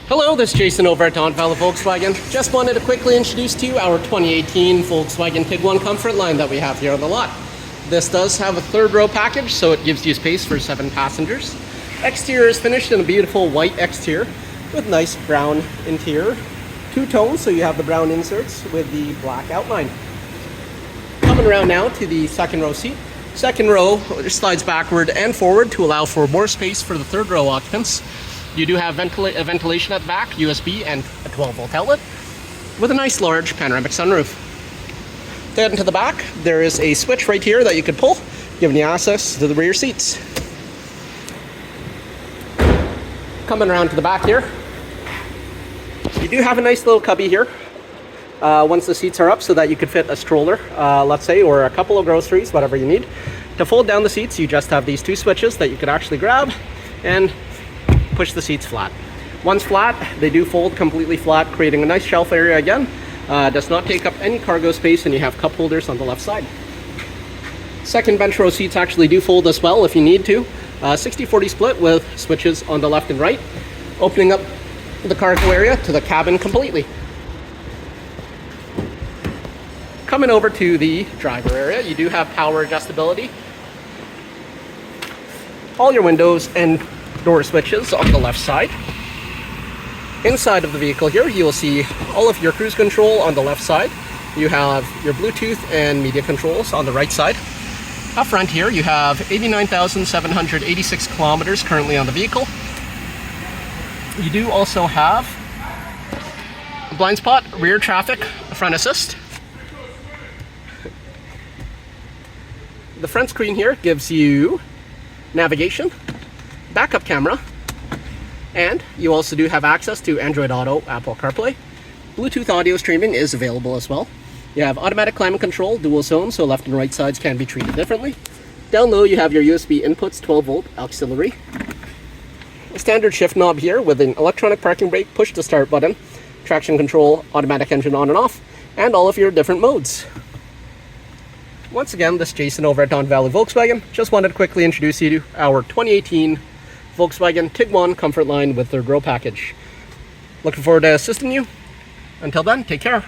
Hello, this is Jason over at Valley Volkswagen. Just wanted to quickly introduce to you our 2018 Volkswagen Tiguan Comfortline that we have here on the lot. This does have a third row package, so it gives you space for 7 passengers. Exterior is finished in a beautiful white exterior with nice brown interior. Two-tone, so you have the brown inserts with the black outline. Coming around now to the second row seat. Second row slides backward and forward to allow for more space for the third row occupants. You do have ventilation at the back, USB, and a 12-volt outlet with a nice large panoramic sunroof. Then to the back, there is a switch right here that you could pull, giving you access to the rear seats. Coming around to the back here, you do have a nice little cubby here once the seats are up, so that you could fit a stroller, let's say, or a couple of groceries, whatever you need. To fold down the seats, you just have these 2 switches that you could actually grab and push the seats flat. Once flat, they do fold completely flat, creating a nice shelf area again. Does not take up any cargo space, and you have cup holders on the left side. Second bench row seats actually do fold as well if you need to. 60-40 split with switches on the left and right, opening up the cargo area to the cabin completely. Coming over to the driver area, you do have power adjustability. All your windows and door switches on the left side. Inside of the vehicle here, you will see all of your cruise control on the left side. You have your Bluetooth and media controls on the right side. Up front here, you have 89,786 kilometers currently on the vehicle. You do also have a blind spot, rear traffic, front assist. The front screen here gives you navigation, backup camera, and you also do have access to Android Auto, Apple CarPlay. Bluetooth audio streaming is available as well. You have automatic climate control, dual zone, so left and right sides can be treated differently. Down low, you have your USB inputs, 12-volt auxiliary. A standard shift knob here with an electronic parking brake, push to start button, traction control, automatic engine on and off, and all of your different modes. Once again, this is Jason over at Valley Volkswagen. Just wanted to quickly introduce you to our 2018 Volkswagen Tiguan Comfortline with third row package. Looking forward to assisting you. Until then, take care.